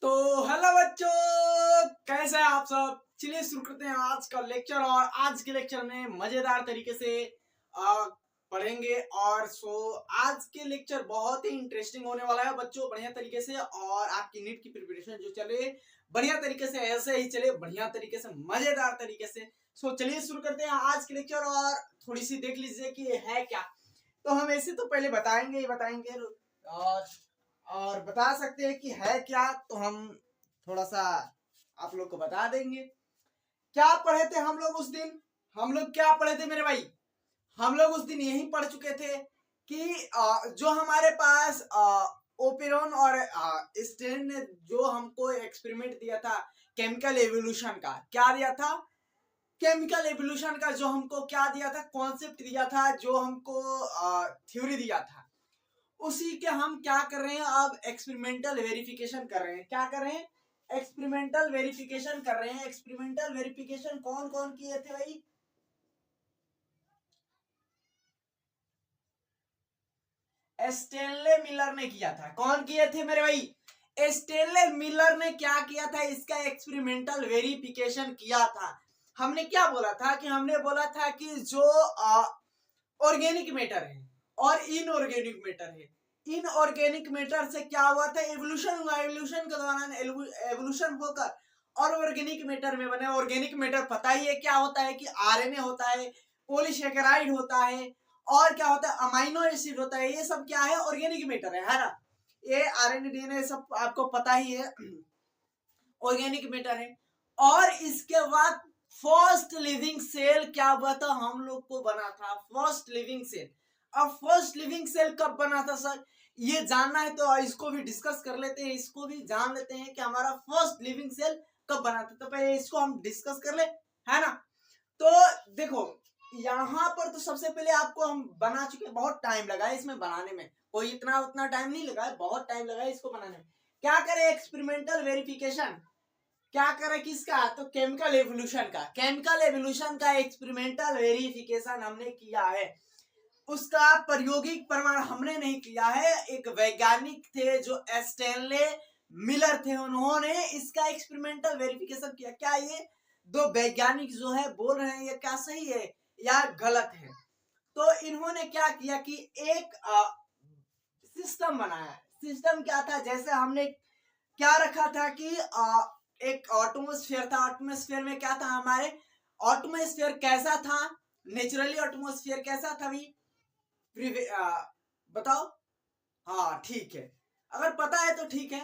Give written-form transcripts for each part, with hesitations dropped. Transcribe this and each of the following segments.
तो हेलो बच्चों, कैसे हैं आप सब। चलिए शुरू करते हैं आज का लेक्चर। और आज के लेक्चर में मजेदार तरीके से पढ़ेंगे। और आज के लेक्चर बहुत ही इंटरेस्टिंग होने वाला है बच्चों, बढ़िया तरीके से। और आपकी नीट की प्रिपरेशन जो चले बढ़िया तरीके से, ऐसे ही चले बढ़िया तरीके से, मजेदार तरीके से। चलिए शुरू करते हैं आज के लेक्चर। और थोड़ी सी देख लीजिए कि है क्या। तो हम ऐसे तो पहले बताएंगे ही बताएंगे, और बता सकते हैं कि है क्या। तो हम थोड़ा सा आप लोग को बता देंगे। क्या पढ़े थे हम लोग उस दिन। हम लोग क्या पढ़े थे मेरे भाई। हम लोग उस दिन यही पढ़ चुके थे कि जो हमारे पास ओपेरॉन और स्टेन ने जो हमको एक्सपेरिमेंट दिया था केमिकल एवोल्यूशन का। क्या दिया था? केमिकल एवोल्यूशन का जो हमको क्या दिया था, कॉन्सेप्ट दिया था, जो हमको थ्योरी दिया था, उसी के हम क्या कर रहे हैं अब, एक्सपेरिमेंटल वेरिफिकेशन कर रहे हैं। क्या कर रहे हैं? एक्सपेरिमेंटल वेरिफिकेशन कर रहे हैं। एक्सपेरिमेंटल वेरिफिकेशन कौन कौन किए थे भाई? स्टेनले मिलर ने किया था। कौन किए थे मेरे भाई? स्टेनले मिलर ने क्या किया था, इसका एक्सपेरिमेंटल वेरिफिकेशन किया था। हमने क्या बोला था कि हमने बोला था कि जो ऑर्गेनिक मैटर है और इनऑर्गेनिक मैटर है, इनऑर्गेनिक मैटर से क्या हुआ था, एवोल्यूशन हुआ। एवोल्यूशन के दौरान एवोल्यूशन होकर और ऑर्गेनिक मैटर में बने। ऑर्गेनिक मैटर पता ही है क्या होता है कि आरएनए होता है, पॉलीसेकेराइड होता है, और क्या होता है, अमाइनो एसिड होता है। ये सब क्या है, ऑर्गेनिक मैटर है ना। ये आरएनए डीएनए सब आपको पता ही है, ऑर्गेनिक मैटर है। और इसके बाद फर्स्ट लिविंग सेल क्या हुआ था, हम लोग को बना था फर्स्ट लिविंग सेल। अब फर्स्ट लिविंग सेल कब बना था सर, ये जानना है तो इसको भी डिस्कस कर लेते हैं। इसको भी जान लेते हैं कि हमारा फर्स्ट लिविंग सेल कब बना था। तो पहले इसको हम डिस्कस कर ले, है ना। तो देखो, यहाँ पर तो सबसे पहले आपको हम बना चुके, बहुत टाइम लगा है इसमें बनाने में। कोई इतना उतना टाइम नहीं लगा है, बहुत टाइम लगा है इसको बनाने में। क्या करें, एक्सपेरिमेंटल वेरिफिकेशन। क्या करें किसका, तो केमिकल एवोल्यूशन का। केमिकल एवोल्यूशन का एक्सपेरिमेंटल वेरिफिकेशन हमने किया है। उसका प्रायोगिक प्रमाण हमने नहीं किया है। एक वैज्ञानिक थे जो स्टेनले मिलर थे, उन्होंने इसका एक्सपेरिमेंटल वेरिफिकेशन किया। क्या ये दो वैज्ञानिक जो है बोल रहे हैं ये क्या सही है या गलत है? तो इन्होंने क्या किया कि एक सिस्टम बनाया। सिस्टम क्या था, जैसे हमने क्या रखा था कि एक एटमॉस्फेयर था। एटमॉस्फेयर में क्या था हमारे, एटमॉस्फेयर कैसा था, नेचुरली एटमॉस्फेयर कैसा था भी, बताओ। हाँ ठीक है, अगर पता है तो ठीक है।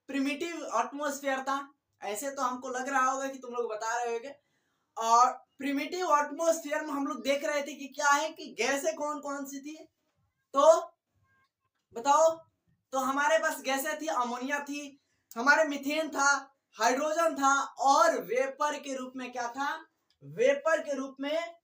प्रिमिटिव एटमॉस्फेयर था, ऐसे तो हमको लग रहा होगा कि तुम लोग बता रहे होगे। और प्रिमिटिव एटमॉस्फेयर में हम लोग देख रहे थे कि क्या है कि गैसें कौन कौन सी थी। तो बताओ, तो हमारे पास गैसें थी, अमोनिया थी, हमारे मीथेन था, हाइड्रोजन था, और वेपर के रूप में क्या था, वेपर के रूप में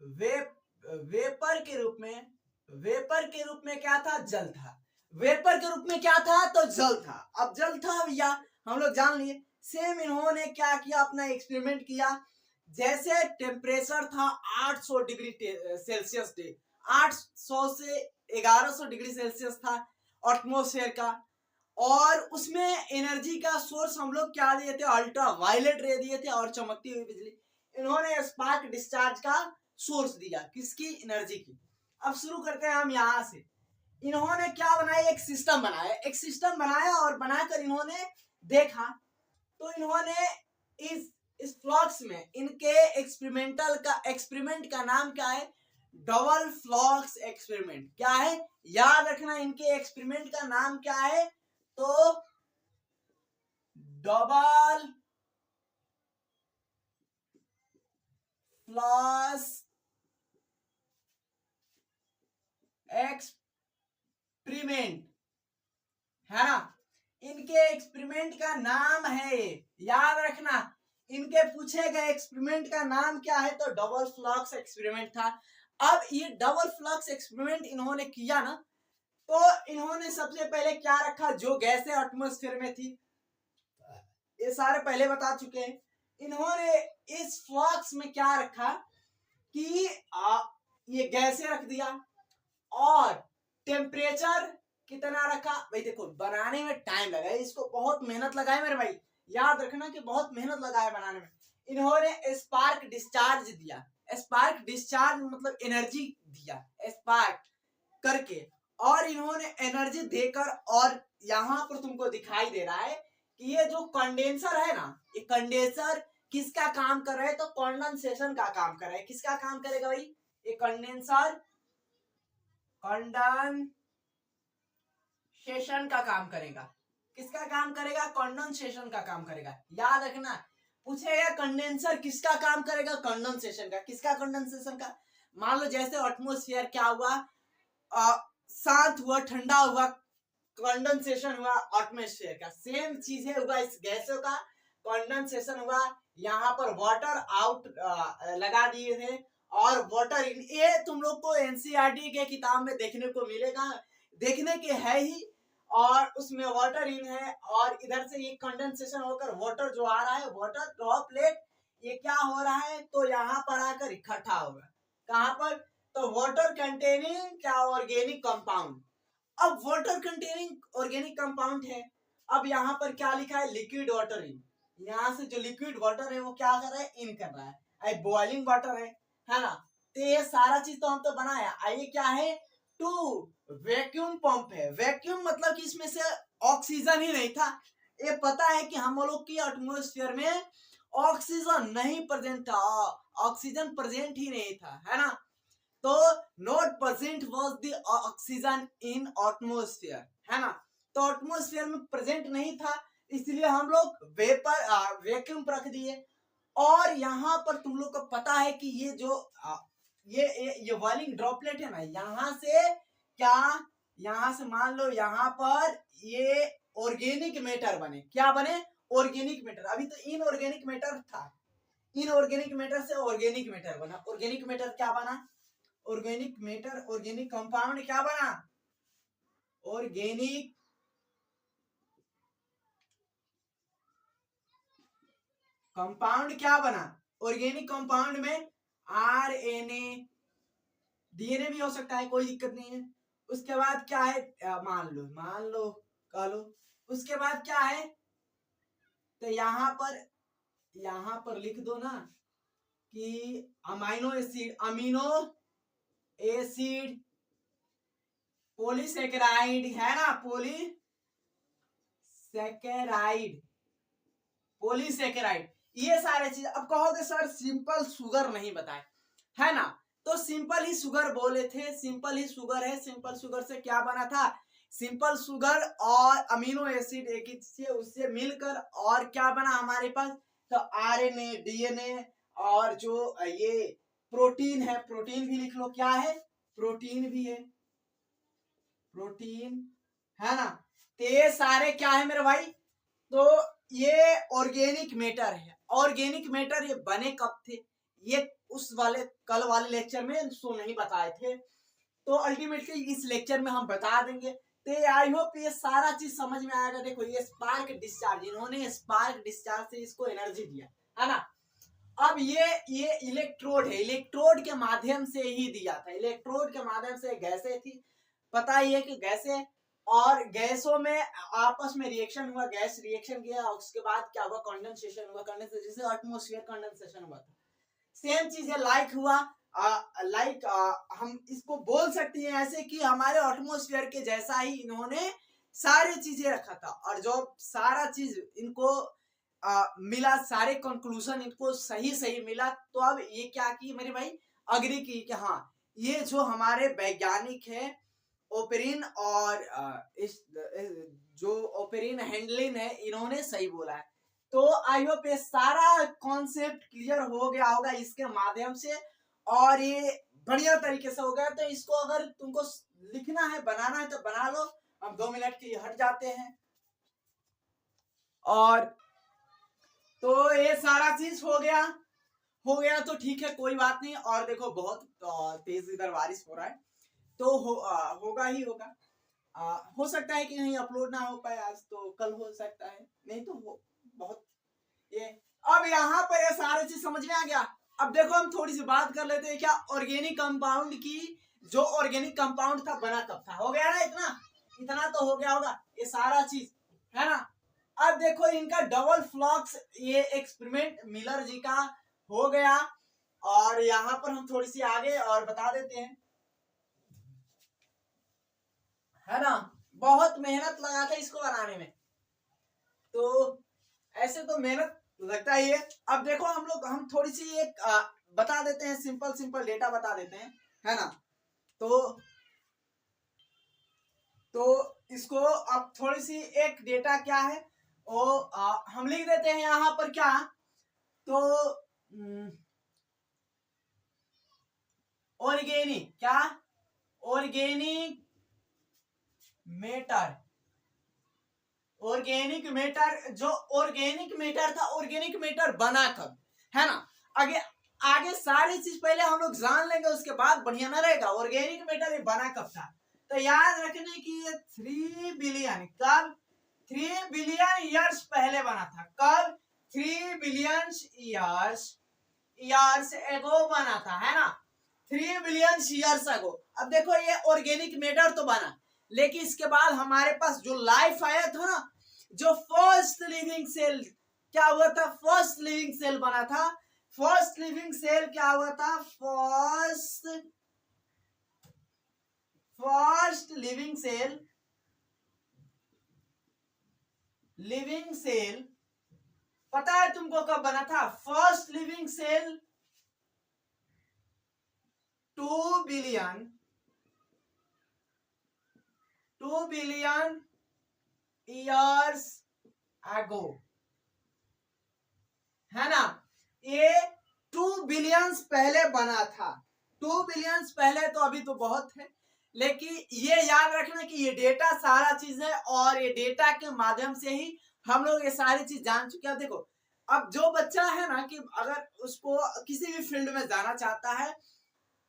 वे वेपर के रूप में वेपर के रूप में क्या था, जल था। वेपर के रूप में क्या था, तो जल था। अब जल था भैया, हम लोग जान लिए। सेम इन्होंने क्या किया, अपना एक्सपेरिमेंट किया। जैसे टेम्परेचर था 800 डिग्री सेल्सियस थे, 800 से 1100 डिग्री सेल्सियस था एटमॉस्फेयर का। और उसमें एनर्जी का सोर्स हम लोग क्या दिए थे, अल्ट्रा वायलेट रे दिए थे और चमकती हुई बिजली। इन्होंने स्पार्क डिस्चार्ज का सोर्स दिया, किसकी, एनर्जी की। अब शुरू करते हैं हम यहां से। इन्होंने क्या बनाया, एक सिस्टम बनाया। एक सिस्टम बनाया और बनाकर इन्होंने देखा। तो इन्होंने इस फ्लक्स में इनके एक्सपेरिमेंट का नाम क्या है, डबल फ्लक्स एक्सपेरिमेंट। क्या है, याद रखना, इनके एक्सपेरिमेंट का नाम क्या है, तो डबल फ्लक्स एक्सपेरिमेंट, है ना। इनके एक्सपेरिमेंट का नाम है, याद रखना, इनके पूछे गए एक्सपेरिमेंट का नाम क्या है, तो डबल फ्लक्स एक्सपेरिमेंट था। अब ये डबल फ्लक्स एक्सपेरिमेंट इन्होंने किया ना, तो इन्होंने सबसे पहले क्या रखा, जो गैसें एटमॉस्फेयर में थी, ये सारे पहले बता चुके हैं। इन्होंने इस फ्लक्स में क्या रखा कि ये गैसें रख दिया, और टेम्परेचर कितना रखा भाई, देखो बनाने में टाइम लगा है, इसको बहुत मेहनत लगा है मेरे भाई, याद रखना कि बहुत मेहनत लगा है बनाने में। इन्होंने स्पार्क डिस्चार्ज दिया, स्पार्क डिस्चार्ज मतलब एनर्जी दिया स्पार्क करके, और इन्होंने एनर्जी देकर, और यहाँ पर तुमको दिखाई दे रहा है कि ये जो कंडेंसर है ना, ये कंडेंसर किसका काम कर रहा है, तो कंडेंसेशन का काम कर रहा है। किसका काम करेगा भाई, ये कंडेंसर कंडेंसेशन का काम करेगा। किसका काम करेगा, कंडेंसेशन का काम करेगा। याद रखना, पूछेगा कंडेंसर किसका काम करेगा, कंडेंसेशन का। किसका, कंडेंसेशन का। मान लो जैसे एटमॉस्फेयर क्या हुआ, शांत हुआ, ठंडा हुआ, कंडेंसेशन हुआ एटमॉस्फेयर का। सेम चीजें हुआ इस गैसों का, कंडेंसेशन हुआ। यहाँ पर वाटर आउट लगा दिए थे और वाटर इन, ये तुम लोग को एनसीईआरटी के किताब में देखने को मिलेगा, देखने के है ही। और उसमें वाटर इन है, और इधर से ये कंडेंसेशन होकर वाटर जो आ रहा है, वाटर ड्रॉपलेट, ये क्या हो रहा है, तो यहाँ पर आकर इकट्ठा होगा। कहाँ पर, तो वाटर कंटेनिंग क्या, ऑर्गेनिक कंपाउंड। अब वाटर कंटेनिंग ऑर्गेनिक कंपाउंड है। अब यहाँ पर क्या लिखा है, लिक्विड वाटर इन। यहाँ से जो लिक्विड वाटर है वो क्या कर रहा है, इन कर रहा है। बॉइलिंग वाटर है ना। तो ये सारा चीज तो हम तो बनाया। आइए क्या है, टू वैक्यूम पंप है। वैक्यूम मतलब कि इसमें से ऑक्सीजन ही नहीं था। ये पता है कि हम लोग की एटमॉस्फेयर में ऑक्सीजन नहीं प्रेजेंट था, ऑक्सीजन प्रेजेंट ही नहीं था, है ना। तो not present was the oxygen in atmosphere, है ना। तो एटमॉस्फेयर में प्रेजेंट नहीं था, इसलिए हम लोग वेपर वैक्यूम रख दिए। और यहाँ पर तुम लोग को पता है कि ये जो ये बॉइलिंग ड्रॉपलेट है ना, यहाँ से क्या, यहाँ से मान लो यहाँ पर ये ऑर्गेनिक मैटर बने। क्या बने, ऑर्गेनिक मैटर। अभी तो इनऑर्गेनिक मैटर था, इनऑर्गेनिक मैटर से ऑर्गेनिक मैटर बना। ऑर्गेनिक मैटर क्या बना, ऑर्गेनिक मैटर, ऑर्गेनिक कंपाउंड क्या बना, ऑर्गेनिक कंपाउंड क्या बना, ऑर्गेनिक कंपाउंड में आरएनए, डीएनए भी हो सकता है, कोई दिक्कत नहीं है। उसके बाद क्या है, मान लो कह लो, उसके बाद क्या है, तो यहाँ पर लिख दो ना कि amino acid, amino acid polysaccharide, है ना, पॉलीसेकेराइड, ये सारे चीज। अब कहोगे सर सिंपल शुगर नहीं बताए, है ना। तो सिंपल ही शुगर बोले थे, सिंपल ही शुगर है। सिंपल शुगर से क्या बना था, सिंपल शुगर और अमीनो एसिड एक ही से उससे मिलकर और क्या बना हमारे पास, तो आरएनए, डीएनए, और जो ये प्रोटीन है, प्रोटीन भी लिख लो, क्या है, प्रोटीन भी है, प्रोटीन, है ना। तो ये सारे क्या है मेरे भाई, तो ये ऑर्गेनिक मैटर है। ऑर्गेनिक मैटर ये बने कब थे, ये उस वाले कल वाले लेक्चर में सो नहीं बताए थे, तो अल्टीमेटली इस लेक्चर में हम बता देंगे। तो आई होप ये सारा चीज समझ में आएगा। देखो ये स्पार्क डिस्चार्ज, इन्होंने स्पार्क डिस्चार्ज से इसको एनर्जी दिया, है ना। अब ये इलेक्ट्रोड है, इलेक्ट्रोड के माध्यम से ही दिया था, इलेक्ट्रोड के माध्यम से गैसें थी, पता ही है कि गैसें, और गैसों में आपस में रिएक्शन हुआ, गैस रिएक्शन किया, उसके बाद क्या हुआ, कंडेंसेशन हुआ, कंडेंसेशन जैसे एटमॉस्फेयर कंडेंसेशन हुआ था, सेम चीज है, लाइक हुआ। हम इसको बोल सकते हैं ऐसे कि हमारे एटमॉस्फेयर के जैसा ही इन्होंने सारी चीजें रखा था, और जो सारा चीज इनको मिला, सारे कंक्लूजन इनको सही सही मिला। तो अब ये क्या की मेरे भाई, अग्री की कि हाँ ये जो हमारे वैज्ञानिक है ओपेरिन, और इस जो ओपेरिन हैंडलिन है, इन्होंने सही बोला है। तो आई होप ये सारा कॉन्सेप्ट क्लियर हो गया होगा इसके माध्यम से, और ये बढ़िया तरीके से हो गया। तो इसको अगर तुमको लिखना है, बनाना है तो बना लो। हम 2 मिनट के लिए हट जाते हैं। और तो ये सारा चीज हो गया तो ठीक है, कोई बात नहीं। और देखो बहुत तेज इधर बारिश हो रहा है, तो होगा ही होगा। हो सकता है कि कहीं अपलोड ना हो पाए आज, तो कल हो सकता है, नहीं तो बहुत ये। अब यहाँ पर ये सारी चीज समझ में आ गया। अब देखो हम थोड़ी सी बात कर लेते हैं क्या, ऑर्गेनिक कंपाउंड की। जो ऑर्गेनिक कंपाउंड था बना कब था, हो गया ना इतना, इतना तो हो गया होगा ये सारा चीज, है ना। अब देखो इनका डबल फ्लक्स ये एक्सपेरिमेंट मिलर जी का हो गया। और यहाँ पर हम थोड़ी सी आगे और बता देते हैं, है ना। बहुत मेहनत लगा था इसको बनाने में, तो ऐसे तो मेहनत लगता ही है। अब देखो हम थोड़ी सी एक बता देते हैं, सिंपल सिंपल डेटा बता देते हैं, है ना। तो इसको अब थोड़ी सी एक डेटा क्या है वो हम लिख देते हैं यहाँ पर क्या, तो ऑर्गेनिक क्या, ऑर्गेनिक मैटर, ऑर्गेनिक मैटर, जो ऑर्गेनिक मैटर था, ऑर्गेनिक मैटर बना कब, है ना। आगे आगे सारी चीज पहले हम लोग जान लेंगे, उसके बाद बढ़िया ना रहेगा। ऑर्गेनिक मैटर बना कब था, तो याद रखने की ये 3 बिलियन, कब 3 बिलियन ईयर्स पहले बना था। कब 3 बिलियन ईयर्स एगो बना था, है ना। 3 बिलियन ईयर्स एगो। अब देखो ये ऑर्गेनिक मैटर तो बना, लेकिन इसके बाद हमारे पास जो लाइफ आया था ना, जो फर्स्ट लिविंग सेल क्या हुआ था, फर्स्ट लिविंग सेल बना था। फर्स्ट लिविंग सेल क्या हुआ था, फर्स्ट लिविंग सेल पता है तुमको कब बना था। First living cell 2 billion years ago, है ना। ये 2 बिलियंस पहले बना था। 2 बिलियंस पहले तो अभी तो बहुत है, लेकिन ये याद रखना कि ये डेटा सारा चीज है, और ये डेटा के माध्यम से ही हम लोग ये सारी चीज जान चुके हैं। देखो अब जो बच्चा है ना, कि अगर उसको किसी भी फील्ड में जाना चाहता है,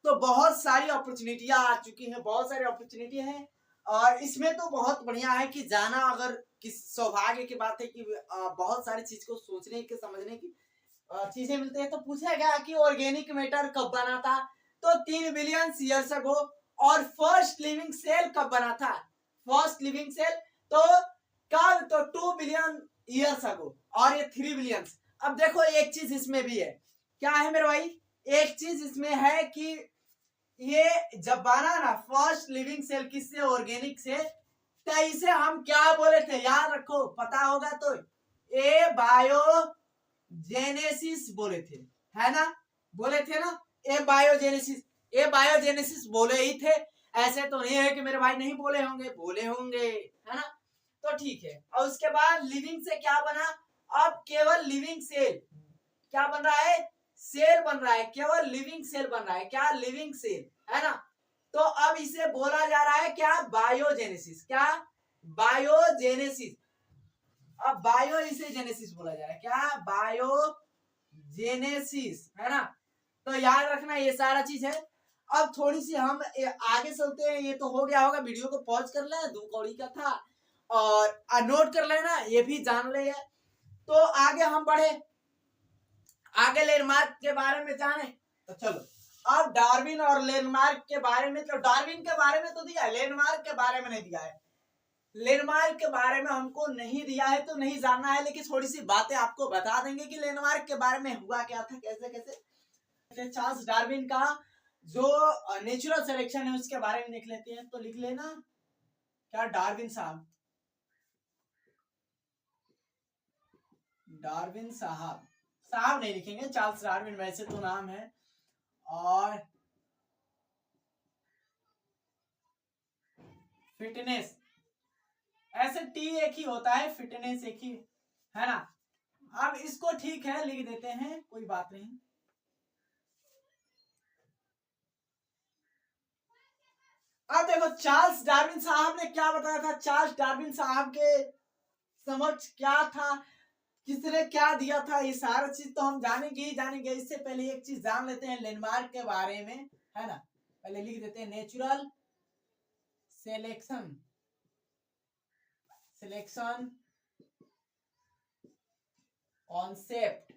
तो बहुत सारी अपॉर्चुनिटियां आ चुकी हैं, बहुत सारी अपॉर्चुनिटी है। और इसमें तो बहुत बढ़िया है कि जाना, अगर किस सौभाग्य की बात है कि बहुत सारी चीज को सोचने के समझने की चीजें मिलती है। तो पूछा गया कि ऑर्गेनिक मैटर कब बना था, तो 3 बिलियन ईयर्स अगो। और फर्स्ट लिविंग सेल कब बना था, फर्स्ट लिविंग सेल तो कब, तो 2 बिलियन ईयर्स अगो, और ये 3 बिलियन। अब देखो एक चीज इसमें भी है, क्या है मेरे भाई, एक चीज इसमें है कि ये जब बना ना फर्स्ट लिविंग सेल किससे, ऑर्गेनिक से, तो इसे हम क्या बोले थे, याद रखो, पता होगा तो, ए बायोजेनेसिस बोले थे, है ना। बोले थे ना ए बायोजेनेसिस बोले ही थे। ऐसे तो नहीं है कि मेरे भाई नहीं बोले होंगे, बोले होंगे, है ना। तो ठीक है। और उसके बाद लिविंग से क्या बना, अब केवल लिविंग सेल क्या बन रहा है, सेल बन रहा है, केवल लिविंग सेल बन रहा है, क्या, लिविंग सेल, है ना। तो अब इसे बोला जा रहा है क्या, बायोजेनेसिस, क्या, बायोजेनेसिस। अब बायो इसे जेनेसिस बोला जा रहा है, क्या, बायोजेनेसिस, है ना। तो याद रखना ये सारा चीज है। अब थोड़ी सी हम आगे चलते हैं। ये तो हो गया होगा, वीडियो को पॉज कर ले, 2 कौड़ी का था, और नोट कर लेना, ये भी जान ले। तो आगे हम बढ़े, आगे लैंडमार्क के बारे में जाने, तो चलो अब डार्विन और लैंडमार्क के बारे में, तो डार्विन के बारे में तो दिया है, लैंडमार्क के बारे में नहीं दिया है। लैंडमार्क के बारे में हमको नहीं दिया है तो नहीं जानना है, लेकिन थोड़ी सी बातें आपको बता देंगे कि लैंडमार्क के बारे में हुआ क्या था, कैसे कैसे। चार्ल्स डार्विन का जो नेचुरल सिलेक्शन है उसके बारे में देख लेते हैं। तो लिख लेना क्या, डार्विन साहब, डार्विन साहब, साहब नहीं लिखेंगे, चार्ल्स डार्विन वैसे तो नाम है। और फिटनेस, ऐसे टी एक ही होता है, फिटनेस एक ही, है ना। अब इसको ठीक है लिख देते हैं, कोई बात नहीं। अब देखो चार्ल्स डार्विन साहब ने क्या बताया था, चार्ल्स डार्विन साहब के समझ क्या था, किसने क्या दिया था, ये सारा चीज तो हम जानेंगे ही जानेंगे। इससे पहले एक चीज जान लेते हैं लैंडमार्क के बारे में, है ना। पहले लिख देते हैं नेचुरल सिलेक्शन, कॉन्सेप्ट,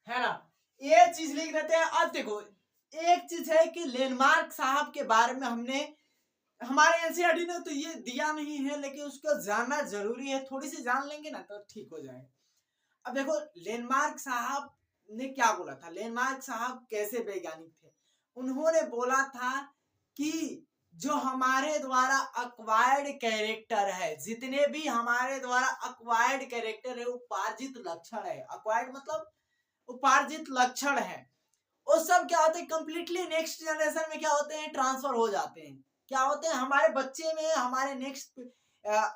है ना, ये चीज लिख देते हैं। अब देखो एक चीज है कि लैंडमार्क साहब के बारे में हमने हमारे एनसीईआरटी ने तो ये दिया नहीं है, लेकिन उसको जानना जरूरी है, थोड़ी सी जान लेंगे ना तो ठीक हो जाएगा। अब देखो लेनमार्क साहब ने क्या बोला था। लेनमार्क साहब कैसे वैज्ञानिक थे? उन्होंने बोला था कि जो हमारे द्वारा अक्वायर्ड कैरेक्टर है, जितने भी हमारे द्वारा अक्वायर्ड कैरेक्टर है, उपार्जित लक्षण है। अक्वायर्ड मतलब उपार्जित लक्षण है, वो सब क्या होते हैं कंप्लीटली नेक्स्ट जनरेशन में क्या होते हैं, ट्रांसफर हो जाते हैं। क्या होते हैं हमारे बच्चे में, हमारे नेक्स्ट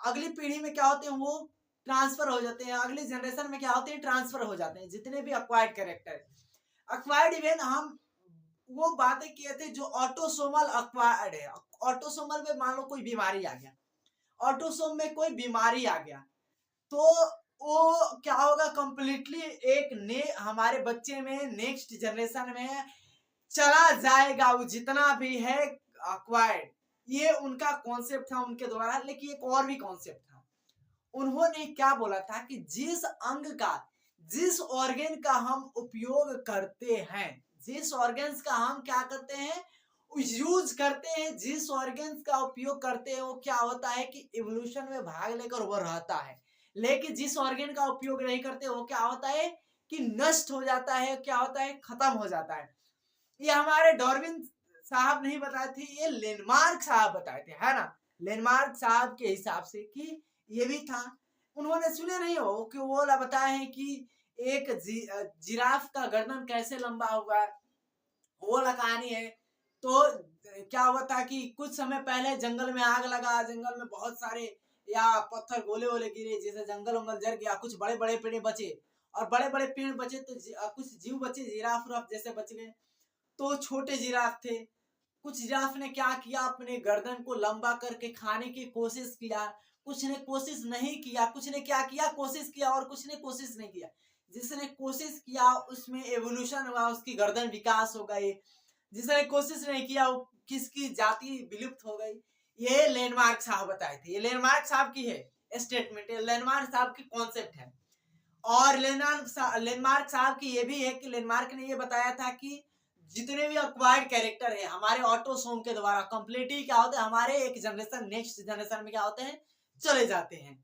अगली पीढ़ी में क्या होते हैं, वो ट्रांसफर हो जाते हैं। अगली जनरेशन में क्या होते हैं, ट्रांसफर हो जाते हैं, जितने भी अक्वायर्ड कैरेक्टर। अक्वायर्ड इवेंट हम वो बातें किए थे जो ऑटोसोमल अक्वायर्ड है। ऑटोसोमल में मान लो कोई बीमारी आ गया, ऑटोसोम में कोई बीमारी आ गया, तो वो क्या होगा कंप्लीटली एक ने हमारे बच्चे में नेक्स्ट जनरेशन में चला जाएगा, वो जितना भी है अक्वायर्ड। ये उनका कॉन्सेप्ट था उनके द्वारा। लेकिन एक और भी कॉन्सेप्ट था। उन्होंने क्या बोला था कि जिस अंग का, जिस ऑर्गन का हम उपयोग करते हैं, जिस ऑर्गन्स का हम क्या करते हैं, यूज करते हैं, जिस ऑर्गन्स का उपयोग करते हैं, वो क्या होता है कि इवोल्यूशन में भाग लेकर वो रहता है। लेकिन जिस ऑर्गन का उपयोग नहीं करते वो क्या होता है कि नष्ट हो जाता है, क्या होता है, खत्म हो जाता है। ये हमारे डार्विन साहब नहीं बताए थे, ये लेनमार्क साहब बताए थे, है ना। लेनमार्क साहब के हिसाब से कि ये भी था। उन्होंने सुने नहीं हो कि वो बताए हैं कि एक जिराफ का गर्दन कैसे लंबा हुआ है, वो वाला कहानी है। तो क्या हुआ था कि कुछ समय पहले जंगल में आग लगा, जंगल में बहुत सारे या पत्थर गोले वोले गिरे, जैसे जंगल वंगल जल गया, कुछ बड़े बड़े पेड़ बचे, और बड़े बड़े पेड़ बचे तो कुछ जीव बचे, जिराफ उराफ जैसे बच गए। तो छोटे जिराफ थे, कुछ जिराफ ने क्या किया, अपने गर्दन को लंबा करके खाने की कोशिश किया, कुछ ने कोशिश नहीं किया, कुछ ने क्या किया, कोशिश किया, और कुछ ने कोशिश नहीं किया। जिसने कोशिश किया उसमें एवोल्यूशन हुआ, उसकी गर्दन विकास हो गई। जिसने कोशिश नहीं किया वो किसकी जाति विलुप्त हो गई। ये लैंडमार्क साहब बताए थे। ये लैंडमार्क साहब की है स्टेटमेंट, लैंडमार्क साहब की कॉन्सेप्ट है। और लैंडमार्क साहब की ये भी है कि लैंडमार्क ने ये बताया था कि जितने भी अक्वायर्ड कैरेक्टर है हमारे ऑटोसोम के द्वारा कंप्लीटली क्या होता है, हमारे एक जनरेशन नेक्स्ट जनरेशन में क्या होते हैं, चले जाते हैं।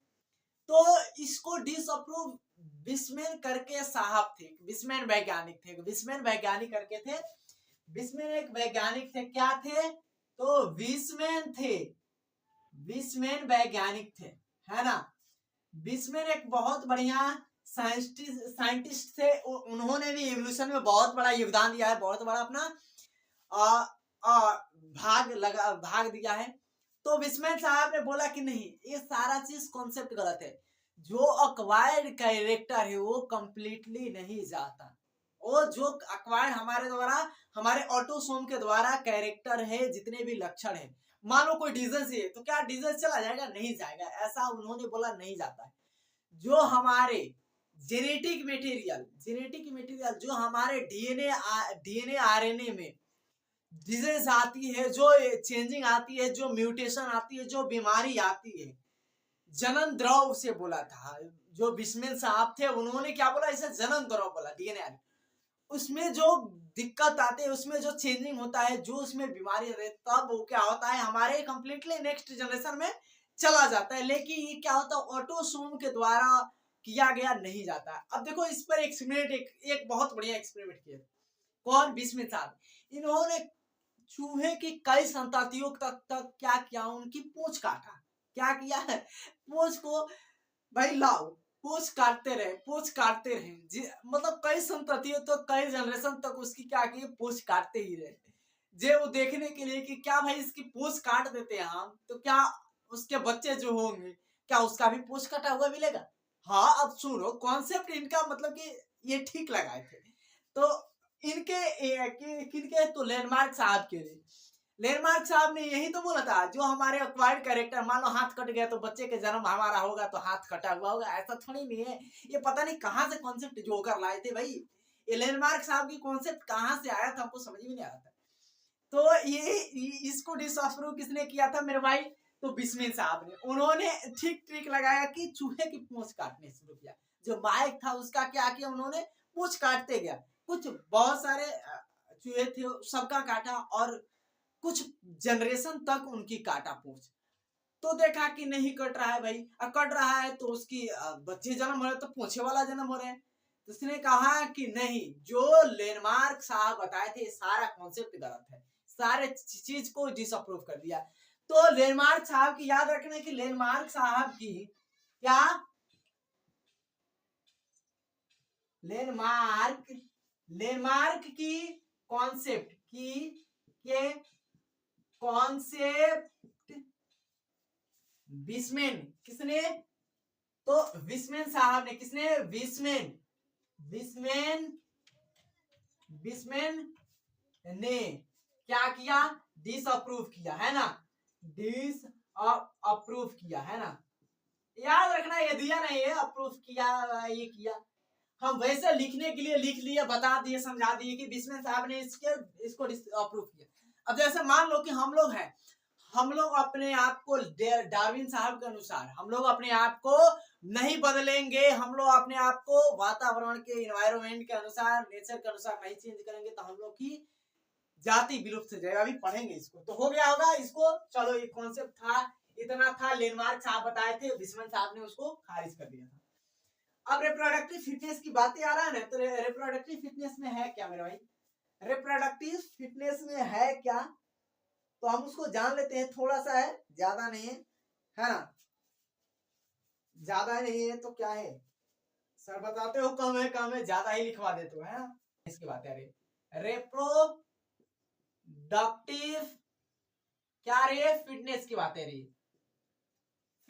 तो इसको डिसअप्रूव विस्मेन करके साहब थे, विस्मेन वैज्ञानिक थे, विस्मेन वैज्ञानिक करके थे। विस्मेन एक वैज्ञानिक थे, क्या थे, तो विस्मेन थे, विस्मेन वैज्ञानिक थे, है ना। विस्मेन एक बहुत बढ़िया साइंटिस्ट थे। उन्होंने भी इवोल्यूशन में बहुत बड़ा योगदान दिया है, बहुत बड़ा अपना आ, आ, भाग दिया है। तो विस्मेन साहब ने बोला कि नहीं, ये सारा चीज कॉन्सेप्ट गलत है। जो अक्वायर्ड कैरेक्टर है वो कंप्लीटली नहीं जाता। वो जो अक्वायर्ड हमारे द्वारा, हमारे ऑटोसोम के द्वारा कैरेक्टर है, जितने भी लक्षण है, मान लो कोई डिजीज है तो क्या डिजीज चला जाएगा, नहीं जाएगा, ऐसा उन्होंने बोला नहीं जाता है। जो हमारे जेनेटिक मटेरियल जो हमारे डीएनए आरएनए में डिजीज आती है, जो चेंजिंग आती है, जो म्यूटेशन आती है, जो बीमारी आती है, जनन द्रव से बोला था। जो बिस्मिल साहब थे उन्होंने क्या बोला, इसे जनन द्रव बोला। डीएनए उसमें जो दिक्कत आते हैं, उसमें जो चेंजिंग होता है, जो उसमें बीमारी रहती है, तब वो क्या होता है हमारे कंप्लीटली नेक्स्ट जनरेशन में चला जाता है। लेकिन ये क्या होता है ऑटोसोम के द्वारा किया गया नहीं जाता। अब देखो इस पर एक्सपेरिमेंट, एक बहुत बढ़िया एक्सपेरिमेंट किया। कौन, बिस्मिल साहब। इन्होंने चूहे की कई संततियों तक क्या किया, उनकी पूंछ काटा। क्या किया है, पूंछ को भाई लाओ, पूछ काटते रहे, पूछ काटते रहे, मतलब कई संततियों तो कई जनरेशन तक उसकी क्या की पूछ काटते ही रहे, जे वो देखने के लिए कि क्या भाई इसकी पूछ काट देते हैं हम तो क्या उसके बच्चे जो होंगे क्या उसका भी पूछ कटा हुआ मिलेगा। हाँ अब सुनो कॉन्सेप्ट इनका, मतलब कि ये ठीक लगाए थे। तो किनके, तो लैंडमार्क साहब के लिए। लैंडमार्क साहब ने यही तो बोला था, जो हमारे अक्वायर्ड कैरेक्टर, मान लो हाथ कट गया तो बच्चे के जन्म हमारा होगा तो हाथ कटा हुआ होगा, ऐसा थोड़ी नहीं है। ये पता नहीं कहां से कॉन्सेप्ट जोकर लाए थे भाई। ये लैंडमार्क साहब की कॉन्सेप्ट कहां से आया था, हमको समझ में नहीं आता था। तो ये इसको डिसअप्रूव किसने किया था मेरे भाई, तो बिस्मिल साहब ने। उन्होंने ठीक ठीक लगाया कि चूहे की पूंछ काटने शुरू किया। जो माइक था उसका क्या किया, उन्होंने पूंछ काटते गया। कुछ बहुत सारे चूहे थे, सबका काटा, और कुछ जनरेशन तक उनकी काटा पूंछ। तो देखा कि नहीं कट रहा है भाई, कट रहा है तो उसकी बच्चे जन्म हो रहे तो पूछे वाला जन्म हो रहे हैं। तो उसने कहा कि नहीं, जो लेनमार्क साहब बताए थे सारा कॉन्सेप्ट गलत है, सारे चीज को डिसअप्रूव कर दिया। तो लेनमार्क साहब की याद रखने की, लेनमार्क साहब की क्या, लेनमार्क की कॉन्सेप्ट की के कॉन्सेप्ट विस्मेन, किसने, तो विस्मेन साहब ने, किसने, विस्मेन ने क्या किया, डिसअप्रूव किया है ना, डिसअप्रूव किया है ना। याद रखना, ये दिया नहीं है अप्रूव किया, ये किया, हम वैसे लिखने के लिए लिख लिए, बता दिए, समझा दिए कि विस्मेन साहब ने इसको अप्रूव किया। अब जैसे मान लो कि हम लोग हैं, हम लोग अपने आप को डार्विन साहब के अनुसार हम लोग अपने आप को नहीं बदलेंगे, हम लोग अपने आप को वातावरण के, एनवायरनमेंट के अनुसार, नेचर के अनुसार नहीं चेंज करेंगे तो हम लोग की जाति विलुप्त हो जाएगा। अभी पढ़ेंगे इसको, तो हो गया होगा इसको। चलो, ये कॉन्सेप्ट था, इतना था, लेनमार्क साहब बताए थे, विस्मेन साहब ने उसको खारिज कर दिया था। अब रिप्रोडक्टिव फिटनेस की बातें आ रहा है ना, तो रिप्रोडक्टिव फिटनेस में है क्या मेरे भाई, रिप्रोडक्टिव फिटनेस में है क्या, तो हम उसको जान लेते हैं। थोड़ा सा है, ज्यादा नहीं है, है ना, ज्यादा नहीं है तो क्या है, सर बताते हो कम है, कम है, ज्यादा ही लिखवा देते हो, है ना। इसकी बात है, रिप्रोडक्टिव क्या रे, फिटनेस की बातें रही,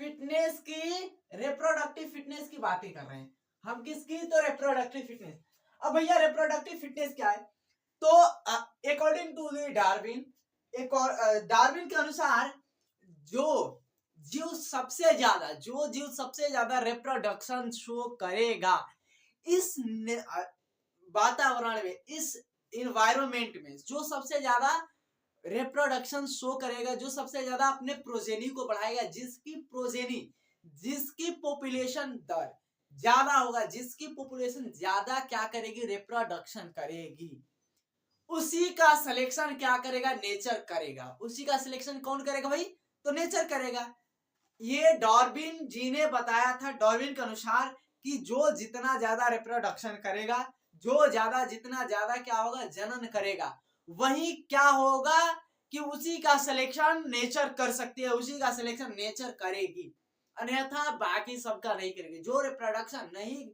फिटनेस की, रिप्रोडक्टिव फिटनेस की बातें कर रहे हैं हम, किसकी, तो रिप्रोडक्टिव फिटनेस। अब भैया रिप्रोडक्टिव फिटनेस क्या है, तो अकॉर्डिंग टू द डार्विन, एक और डार्विन के अनुसार जो जीव सबसे ज्यादा रिप्रोडक्शन शो करेगा इस वातावरण में, इस इन्वायरमेंट में, जो सबसे ज्यादा रिप्रोडक्शन शो करेगा, जो सबसे ज्यादा अपने प्रोजेनी को बढ़ाएगा, जिसकी पॉपुलेशन दर ज्यादा होगा, जिसकी पॉपुलेशन ज्यादा क्या करेगी, रिप्रोडक्शन करेगी, उसी का सिलेक्शन क्या करेगा, नेचर करेगा। उसी का सिलेक्शन कौन करेगा भाई, तो नेचर करेगा। ये डार्विन जी ने बताया था, डार्विन के अनुसार, कि जो जितना ज्यादा रिप्रोडक्शन करेगा, जितना ज्यादा क्या होगा, जनन करेगा, वही क्या होगा कि उसी का सिलेक्शन नेचर कर सकती है, उसी का सिलेक्शन नेचर करेगी, अन्यथा बाकी सबका नहीं करेगी। जो रिप्रोडक्शन नहीं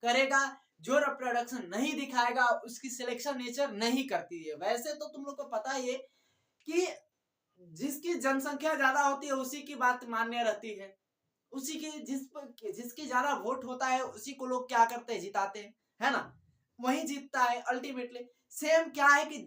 करेगा, जो रिप्रोडक्शन नहीं दिखाएगा, उसकी सिलेक्शन नेचर नहीं करती है। वैसे तो तुम लोग को पता ही है कि जिसकी जनसंख्या ज्यादा होती है उसी की बात मान्य रहती है, उसी की जिसकी ज्यादा वोट होता है उसी को लोग क्या करते हैं, जिताते हैं, है ना, वही जीतता है अल्टीमेटली। सेम क्या है कि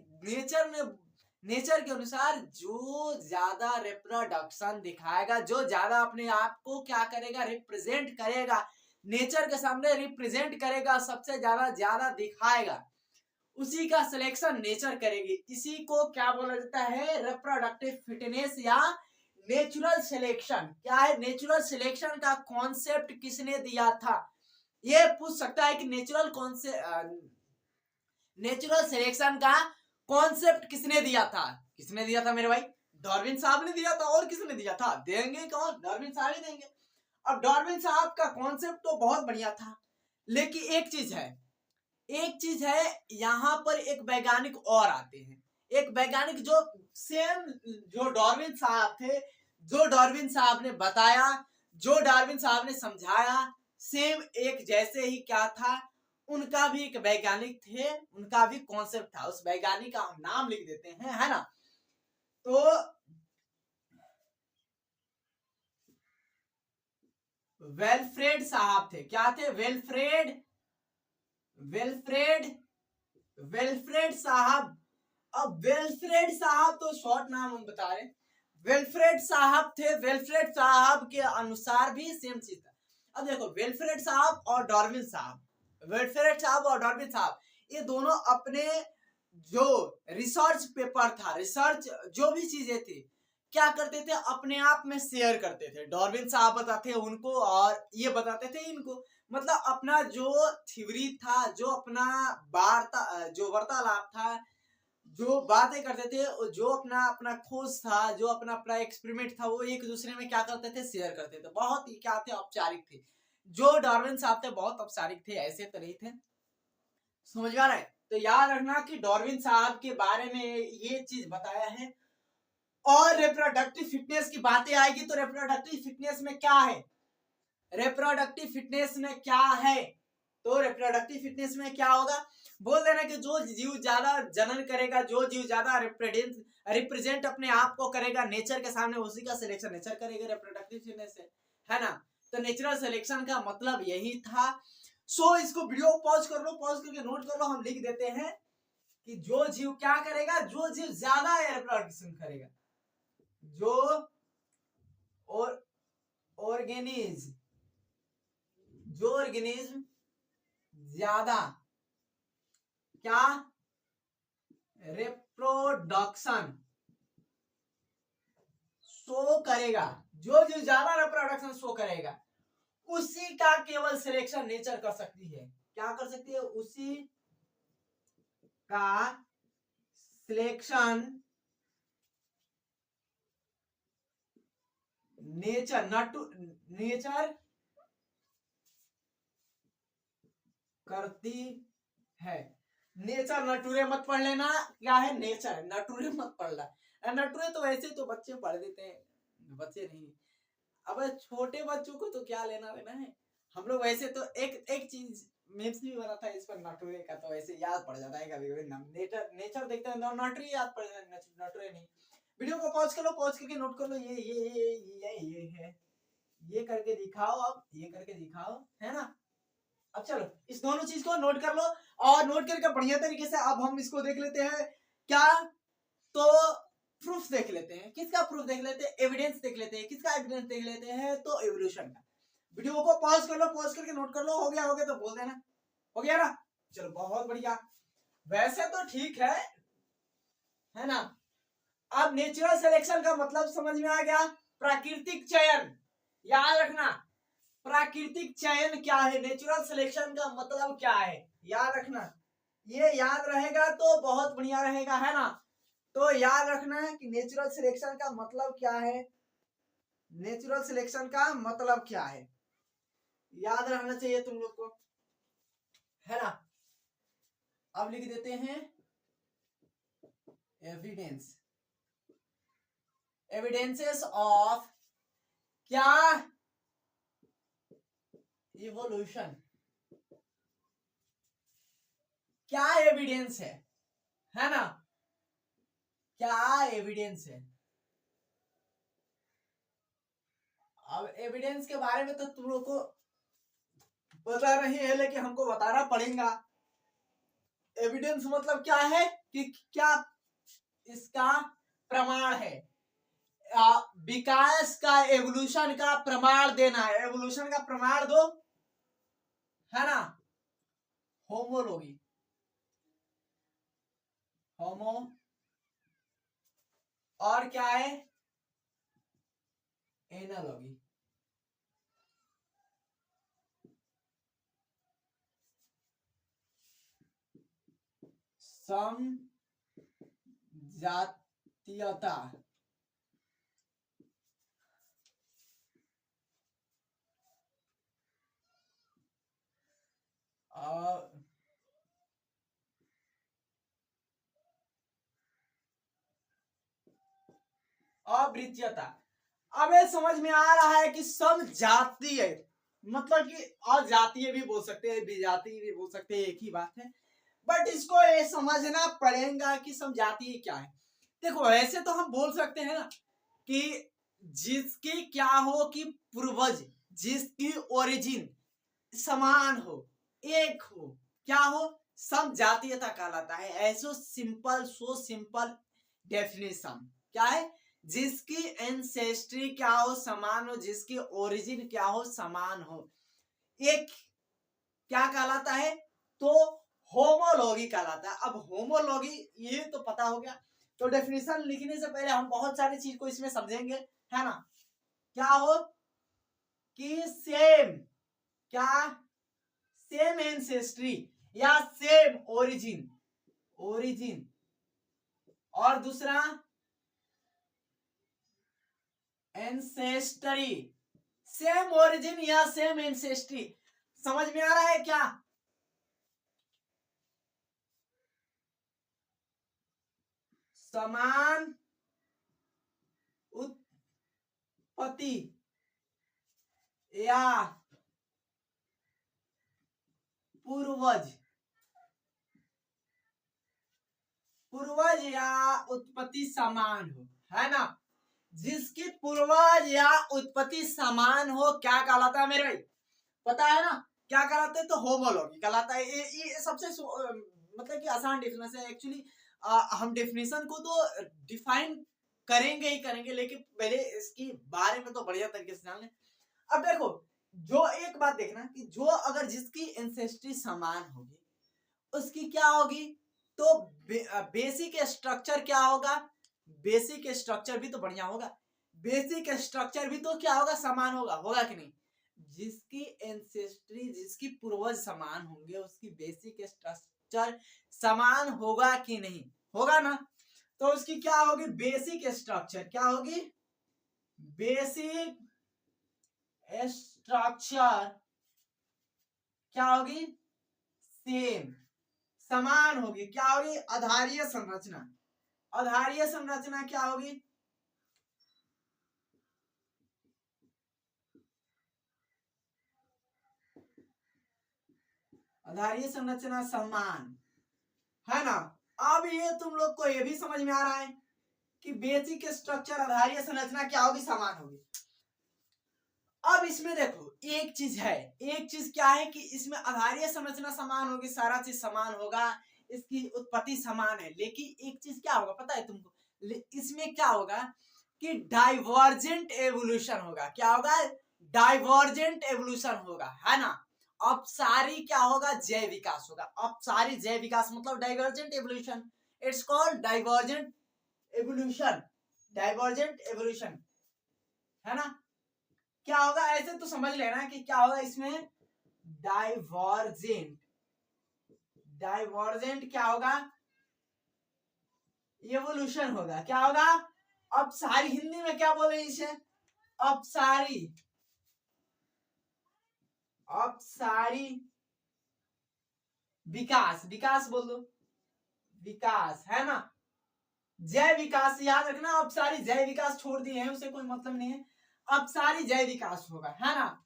नेचर के अनुसार जो ज्यादा रिप्रोडक्शन दिखाएगा, जो ज्यादा अपने आप को क्या करेगा, रिप्रेजेंट करेगा, नेचर के सामने रिप्रेजेंट करेगा, सबसे ज्यादा दिखाएगा, उसी का सिलेक्शन नेचर करेगी। इसी को क्या बोला जाता है, रिप्रोडक्टिव फिटनेस या नेचुरल सिलेक्शन। क्या है, नेचुरल सिलेक्शन का कॉन्सेप्ट किसने दिया था, ये पूछ सकता है कि नेचुरल सिलेक्शन का कॉन्सेप्ट किसने दिया था मेरे भाई, डार्विन साहब ने दिया था। और किसने दिया था, देंगे कौन, डार्विन साहब ही देंगे। अब डार्विन साहब का कॉन्सेप्ट तो बहुत बढ़िया था, लेकिन एक चीज है, यहाँ पर एक वैज्ञानिक और आते हैं, एक वैज्ञानिक जो सेम जो डार्विन साहब थे, जो डार्विन साहब ने बताया, जो डार्विन साहब ने समझाया, सेम एक जैसे ही क्या था, उनका भी एक वैज्ञानिक थे, उनका भी कॉन्सेप्ट था। उस वैज्ञानिक का हम नाम लिख देते हैं, है ना। तो वेल्फ्रेड साहब थे, क्या थे, वेल्फ्रेड साहब। अब वेल्फ्रेड साहब तो शॉर्ट नाम हम बता रहे, वेल्फ्रेड साहब थे। वेल्फ्रेड साहब के अनुसार भी सेम चीज था। अब देखो, वेल्फ्रेड साहब और डार्विन साहब, ये दोनों अपने जो रिसर्च पेपर था, रिसर्च जो भी चीजें थी, क्या करते थे, अपने आप में शेयर करते थे। डार्विन साहब बताते उनको और ये बताते थे इनको, मतलब अपना जो थ्योरी था, जो अपना वार्तालाप था, जो बातें करते थे, जो अपना अपना खोज था, जो अपना अपना एक्सपेरिमेंट था, वो एक दूसरे में क्या करते थे, शेयर करते थे। बहुत ही क्या थे, औपचारिक थे। जो डार्विन साहब थे बहुत औपचारिक थे, ऐसे तो नहीं थे। समझ में आ रहा है? तो याद रखना कि डार्विन साहब के बारे में ये चीज बताया है। और रिप्रोडक्टिव फिटनेस की बातें आएगी तो रिप्रोडक्टिव फिटनेस में क्या है, रिप्रोडक्टिव फिटनेस में क्या है, तो रिप्रोडक्टिव फिटनेस में क्या होगा, बोल देना कि जो जीव ज्यादा जनन करेगा, जो जीव ज्यादा रिप्रेजेंट अपने आप को करेगा नेचर के सामने, उसी का सिलेक्शन नेचर करेगा रिप्रोडक्टिव फिटनेस से, है ना। तो नेचुरल सिलेक्शन का मतलब यही था। सो इसको वीडियो पॉज कर लो, पॉज करके नोट कर लो। हम लिख देते हैं कि जो जीव क्या करेगा, जो जीव ज्यादा रिप्रोडक्शन करेगा, जो और ऑर्गेनिज्म, जो ऑर्गेनिज्म ज्यादा क्या रिप्रोडक्शन शो करेगा, जो जो ज्यादा रिप्रोडक्शन शो करेगा, उसी का केवल सिलेक्शन नेचर कर सकती है। क्या कर सकती है, उसी का सिलेक्शन नेचर नेचर करती है। नेचर नटूरे मत पढ़ लेना, क्या है नेचर, नटूरे मत पढ़ना। नटूरे तो वैसे तो बच्चे पढ़ देते हैं, बच्चे नहीं। अब छोटे बच्चों को तो क्या लेना देना है। हम लोग वैसे तो एक एक चीज मेम्स भी बना था इस पर नटूरे का, तो वैसे याद पड़ जाता है कभी कभी। नेचर नेचर देखते हैं तो नटूरे याद पड़ जाता है, नटूरे नहीं। वीडियो को पॉज कर लो, पॉज करके नोट कर लो, ये है, ये करके दिखाओ, अब ये करके दिखाओ, है ना। अब चलो इस दोनों चीज को नोट कर लो, और नोट करके बढ़िया तरीके से अब हम इसको देख लेते हैं क्या, तो प्रूफ देख लेते हैं। किसका प्रूफ देख लेते हैं, एविडेंस देख लेते हैं। किसका एविडेंस देख लेते हैं, तो एवोल्यूशन का। वीडियो को पॉज कर लो, पॉज करके नोट कर लो। हो गया तो बोल देना, हो गया ना। चलो बहुत बढ़िया, वैसे तो ठीक है ना। अब नेचुरल सिलेक्शन का मतलब समझ में आ गया, प्राकृतिक चयन। याद रखना प्राकृतिक चयन क्या है, नेचुरल सिलेक्शन का मतलब क्या है, याद रखना। ये याद रहेगा तो बहुत बढ़िया रहेगा, है ना। तो याद रखना है कि नेचुरल सिलेक्शन का मतलब क्या है, नेचुरल सिलेक्शन का मतलब क्या है, याद रहना चाहिए तुम लोग को, है ना। अब लिख देते हैं एविडेंस, एविडेंसेस ऑफ क्या, इवोल्यूशन। क्या एविडेंस है ना, क्या एविडेंस है। अब एविडेंस के बारे में तो तुम लोग को पता नहीं है, लेकिन हमको बताना पड़ेगा। एविडेंस मतलब क्या है कि क्या इसका प्रमाण है, विकास का, एवोल्यूशन का प्रमाण देना है। एवोल्यूशन का प्रमाण दो, है ना। होमोलॉजी, होमो, और क्या है, एनालॉजी। समजातीयता, अवृज्यता। अब ये समझ में आ रहा है कि समजातीय मतलब कि अजातीय भी बोल सकते हैं, विजातीय भी बोल सकते हैं, एक ही बात है। बट इसको ये समझना पड़ेगा कि समजातीय क्या है। देखो ऐसे तो हम बोल सकते हैं ना कि जिसकी क्या हो कि पूर्वज, जिसकी ओरिजिन समान हो, एक हो, क्या हो, समजातीयता कहलाता है। ऐसो सिंपल, सो सिंपल डेफिनेशन क्या है, जिसकी एंसेस्ट्री क्या हो, समान हो, जिसकी ओरिजिन क्या हो, समान हो, एक क्या कहलाता है, तो होमोलॉगी कहलाता है। अब होमोलॉगी ये तो पता हो गया। तो डेफिनेशन लिखने से पहले हम बहुत सारी चीज को इसमें समझेंगे, है ना। क्या हो कि सेम, क्या, सेम एंसेस्ट्री या सेम ओरिजिन, ओरिजिन और दूसरा एंसेस्टरी, सेम ओरिजिन या सेम एंसेस्ट्री। समझ में आ रहा है क्या? समान उत्पत्ति या पूर्वज, पूर्वज या उत्पत्ति समान हो, है ना। जिसकी पूर्वज या उत्पत्ति समान हो क्या कहलाता है मेरे भाई? पता है ना क्या कहलाता है? तो होमोलॉगी कहलाता है। ये सबसे मतलब कि आसान डेफिनेशन है एक्चुअली। हम डेफिनेशन को तो डिफाइन करेंगे ही करेंगे, लेकिन पहले इसके बारे में तो बढ़िया तरीके से जान लें। अब देखो, जो एक बात देखना कि जो अगर जिसकी एंसेस्ट्री समान होगी उसकी क्या होगी, तो बेसिक स्ट्रक्चर क्या होगा? बेसिक स्ट्रक्चर भी तो बढ़िया होगा। बेसिक स्ट्रक्चर भी तो क्या होगा? समान होगा। होगा कि नहीं? जिसकी एंसेस्ट्री, जिसकी पूर्वज समान होंगे उसकी बेसिक स्ट्रक्चर समान होगा कि नहीं? होगा ना। तो उसकी क्या होगी? बेसिक स्ट्रक्चर क्या होगी? बेसिक स्ट्रक्चर क्या होगी? सेम, समान होगी। क्या होगी? आधारीय संरचना। आधारीय संरचना क्या होगी? आधारीय संरचना समान, है ना। अब ये तुम लोग को ये भी समझ में आ रहा है कि बेसिक स्ट्रक्चर आधारीय संरचना क्या होगी? समान होगी। अब इसमें देखो एक चीज है, एक चीज क्या है कि इसमें आधारीय संरचना समान होगी, सारा चीज समान होगा, इसकी उत्पत्ति समान है, लेकिन एक चीज क्या होगा पता है तुमको? इसमें क्या होगा कि डाइवर्जेंट एवोल्यूशन होगा। क्या होगा? डाइवर्जेंट एवोल्यूशन होगा, है ना। अपसारी क्या होगा? जैव विकास होगा। अपसारी जैव विकास मतलब divergent evolution. It's called divergent evolution. Divergent evolution, है ना। क्या होगा? ऐसे तो समझ लेना कि क्या होगा इसमें? डाइवर्जेंट, डाइवर्जेंट क्या होगा? एवोल्यूशन होगा। क्या होगा? अपसारी, हिंदी में क्या बोले इसे? अपसारी, अपसारी विकास, विकास बोल दो, विकास, है ना। जय विकास याद रखना, अपसारी जय विकास छोड़ दिए हैं, उसे कोई मतलब नहीं है। अपसारी जय विकास होगा, है ना।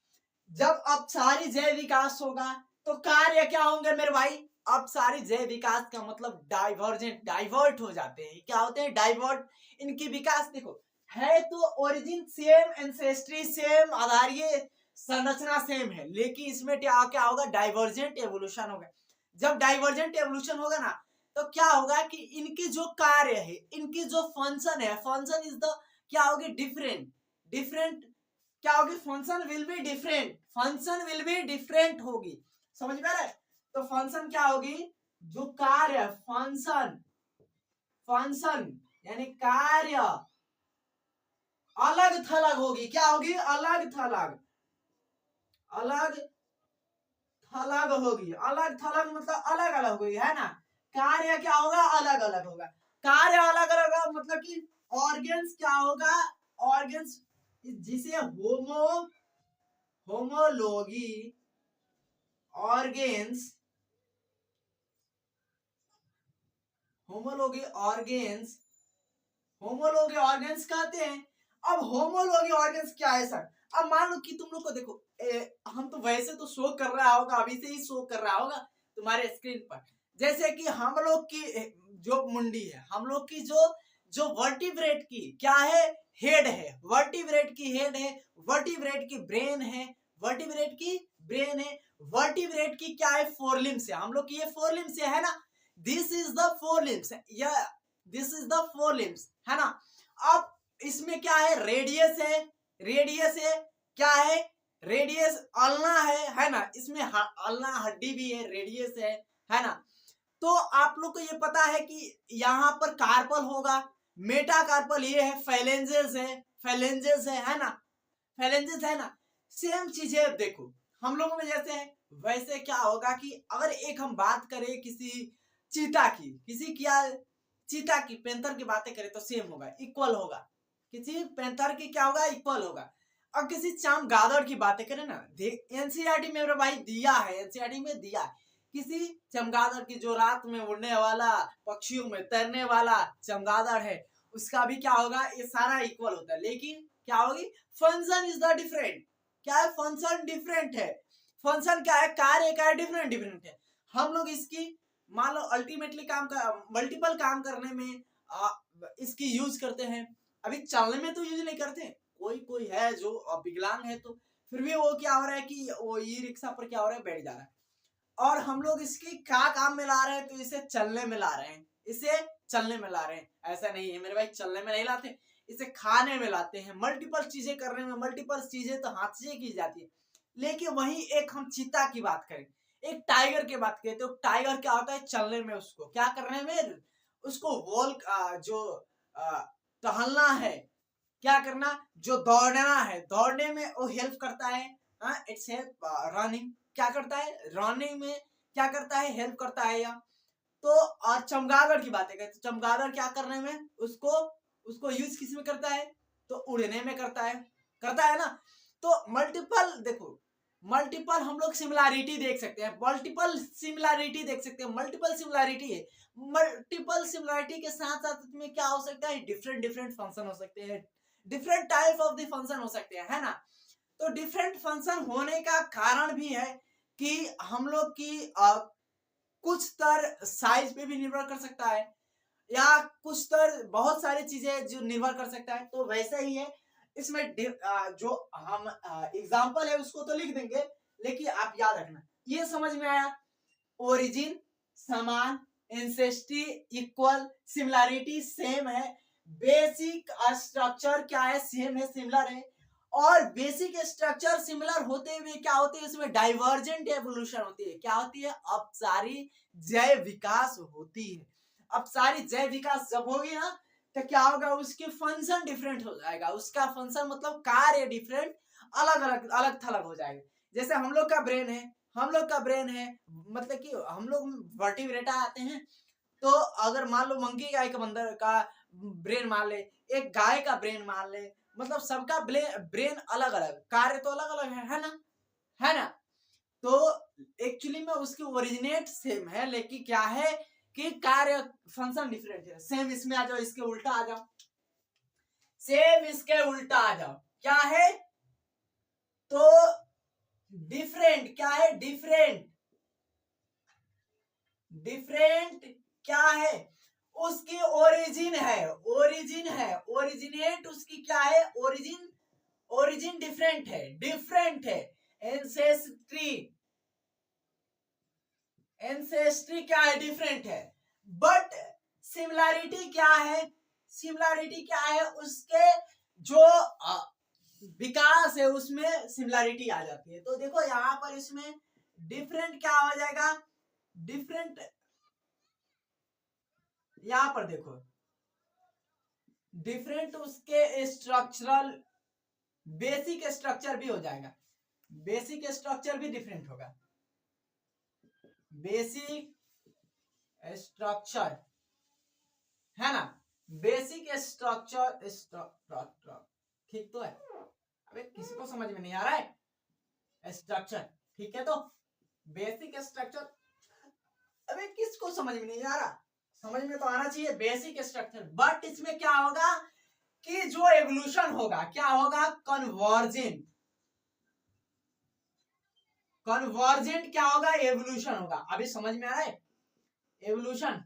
जब अपसारी जय विकास होगा तो कार्य क्या होंगे मेरे भाई? अपसारी जय विकास का मतलब डाइवर्जेंट, डाइवर्ट हो जाते हैं। क्या होते हैं? डाइवर्ट। इनकी विकास देखो है तो ओरिजिन सेम, एंसेस्ट्री सेम, आधारीय संरचना सेम है, लेकिन इसमें क्या क्या होगा? डाइवर्जेंट एवोल्यूशन होगा। जब डाइवर्जेंट एवोल्यूशन होगा ना तो क्या होगा कि इनकी जो कार्य है, इनकी जो फंक्शन है, फंक्शन इज द क्या होगी? डिफरेंट, डिफरेंट क्या होगी? Function will be different, function will be different होगी। समझ में आ रहा है? तो फंक्शन क्या होगी? जो कार्य, फंक्शन, फंक्शन यानी कार्य अलग थलग होगी। क्या होगी? अलग थलग, अलग थलग होगी। अलग थलग मतलब अलग अलग होगी, है ना। कार्य क्या होगा? अलग अलग होगा। कार्य अलग अलग होगा मतलब कि ऑर्गेन्स क्या होगा? ऑर्गेन्स जिसे homology organs, homology organs, homology organs कहते हैं। अब होमोलोगी ऑर्गेन्स क्या है सर? अब मान लो कि तुम लोग को देखो हम तो वैसे तो शो कर रहा होगा, अभी से ही शो कर रहा होगा तुम्हारे स्क्रीन पर। जैसे कि हम लोग की जो मुंडी है, हम लोग की जो जो वर्टिब्रेट की क्या है? हेड है। वर्टिब्रेट की हेड है, वर्टिब्रेट की ब्रेन है, वर्टिब्रेट की ब्रेन है, वर्टिब्रेट की क्या है? फोर लिम्स है। हम लोग की ये फोर लिम्स है ना। This is the four limbs, या this is the four limbs, है ना। अब इसमें क्या है? रेडियस है, रेडियस है, क्या है? रेडियस अल्ना है ना। इसमें अल्ना हड्डी भी है, रेडियस है ना। तो आप लोग को ये पता है कि यहाँ पर कार्पल होगा, मेटा कार्पल ये है, फैलेंजेस है, फैलेंजेस है ना, फैलेंजेस है ना। सेम चीजें देखो हम लोगों में जैसे है वैसे क्या होगा कि अगर एक हम बात करें किसी चीता की, किसी क्या चीता की, पेंथर की बातें करें तो सेम होगा, इक्वल होगा। किसी पेंथर की क्या होगा, इक्वल होगा। अब किसी चमगादड़ की बातें करें ना, एनसीईआरटी में मेरे भाई दिया है, एनसीईआरटी में दिया है किसी चमगादड़ की जो रात में उड़ने वाला, पक्षियों में तैरने वाला चमगादड़ है, उसका भी क्या होगा, ये सारा इक्वल होता है। लेकिन क्या होगी, फंक्शन इज द डिफरेंट। क्या है, फंक्शन डिफरेंट है। फंक्शन क्या है, कार्य क्या है, डिफरेंट डिफरेंट है। हम लोग इसकी मान लो अल्टीमेटली काम कर, मल्टीपल काम करने में इसकी यूज करते हैं। अभी चलने में तो यूज नहीं करते, कोई कोई है जो विकलांग है तो फिर भी वो क्या हो रहा है कि वो ई रिक्शा पर क्या हो रहा है, बैठ जा रहा है। और हम लोग इसकी क्या काम में ला रहे हैं, तो इसे चलने में ला रहे हैं, इसे चलने में ला रहे हैं। ऐसा नहीं है मेरे भाई, चलने में नहीं लाते, इसे खाने में लाते हैं। मल्टीपल चीजें करने में, मल्टीपल चीजें तो हाथ से की जाती है। लेकिन वही एक हम चीता की बात करें, एक टाइगर की बात करें, तो टाइगर क्या होता है, चलने में, उसको क्या करने में, उसको वॉल जो टहलना है, क्या करना, जो दौड़ना है, दौड़ने में वो हेल्प करता है। इट्स हेल्प रनिंग, क्या करता है, रनिंग में क्या करता है, हेल्प करता है। या तो और चमगादड़ की बातें करें तो चमगादड़ क्या करने में, उसको उसको यूज किस में करता है, तो उड़ने में करता है ना। तो मल्टीपल देखो, मल्टीपल हम लोग सिमिलैरिटी देख सकते हैं, मल्टीपल सिमिलैरिटी देख सकते हैं, मल्टीपल सिमिलैरिटी है। मल्टीपल सिमिलैरिटी के साथ साथ में क्या हो सकता है, डिफरेंट डिफरेंट फंक्शन हो सकते हैं, different type of the function हो सकते हैं, है ना। तो डिफरेंट फंक्शन होने का कारण भी है कि हम लोग की कुछ स्तर साइज पे भी निर्भर कर सकता है, या कुछ स्तर बहुत सारी चीजें जो निर्भर कर सकता है। तो वैसा ही है इसमें जो हम एग्जांपल है उसको तो लिख देंगे, लेकिन आप याद रखना, ये समझ में आया, ओरिजिन समान, एंसेस्ट्री इक्वल, सिमिलैरिटी सेम है, बेसिक स्ट्रक्चर क्या है, सेम है, सिमिलर है। और बेसिक स्ट्रक्चर सिमिलर होते हुए क्या होती है, इसमें डाइवर्जेंट एवोल्यूशन होती है। क्या होती है, अपसारी जैव विकास होती है। अपसारी जैव विकास जब होगी ना, तो क्या होगा, उसके फंक्शन डिफरेंट हो जाएगा, उसका फंक्शन मतलब कार्य डिफरेंट, अलग अलग अलग थलग हो जाएगा। जैसे हम लोग का ब्रेन है, हम लोग का ब्रेन है, मतलब कि हम लोग वर्टिब्रेटा आते हैं, तो अगर मान लो मंकी गाय का बंदर का ब्रेन मान ले, एक गाय का ब्रेन मान ले, मतलब सबका ब्रेन अलग अलग, कार्य तो अलग अलग है ना, है ना। तो एक्चुअली में उसकी ओरिजिनेट सेम है, लेकिन क्या है कि कार्य फंक्शन डिफरेंट है। सेम इसमें आ जाओ, इसके उल्टा आ जाओ, सेम इसके उल्टा आ जाओ, क्या है, तो डिफरेंट, क्या है, डिफरेंट, डिफरेंट क्या है, उसकी ओरिजिन है, ओरिजिन है, ओरिजिनेट उसकी क्या है, ओरिजिन, ओरिजिन डिफरेंट है, डिफरेंट है। एंसेस्ट्री, एंसेस्ट्री क्या है, डिफरेंट है। बट सिमिलैरिटी क्या है, सिमिलैरिटी क्या है, उसके जो विकास है उसमें सिमिलैरिटी आ जाती है। तो देखो यहां पर इसमें डिफरेंट क्या हो जाएगा, डिफरेंट, यहां पर देखो डिफरेंट उसके स्ट्रक्चरल, बेसिक स्ट्रक्चर भी हो जाएगा, बेसिक स्ट्रक्चर भी डिफरेंट होगा, बेसिक स्ट्रक्चर, है ना, बेसिक स्ट्रक्चर, ठीक तो है, अबे किसी को समझ में नहीं आ रहा है, स्ट्रक्चर ठीक है, तो बेसिक स्ट्रक्चर, अबे किसको समझ में नहीं आ रहा, समझ में तो आना चाहिए बेसिक स्ट्रक्चर। बट इसमें क्या होगा कि जो एवोल्यूशन होगा, क्या होगा, कन्वर्जेंट, कन्वर्जेंट क्या होगा, एवोल्यूशन होगा। अभी समझ में आ रहा है, एवोल्यूशन,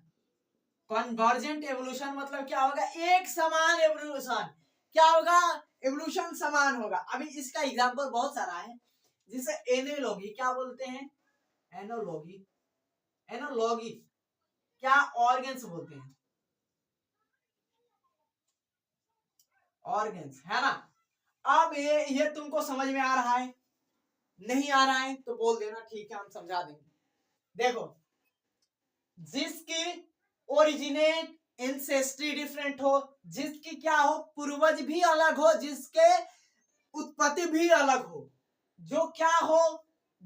कन्वर्जेंट एवोल्यूशन मतलब क्या होगा, एक समान एवोल्यूशन, क्या होगा, एवोल्यूशन समान होगा। अभी इसका एग्जांपल बहुत सारा है, जिसे एनोलॉगी क्या बोलते हैं, एनोलॉगी, एनोलॉगी क्या ऑर्गन्स बोलते हैं, ऑर्गन्स, है ना। अब ये तुमको समझ में आ रहा है, नहीं आ रहा है तो बोल देना, ठीक है हम समझा देंगे। देखो, जिसकी ओरिजिनेट एंसेस्ट्री डिफरेंट हो, जिसकी क्या हो, पूर्वज भी अलग हो, जिसके उत्पत्ति भी अलग हो, जो क्या हो,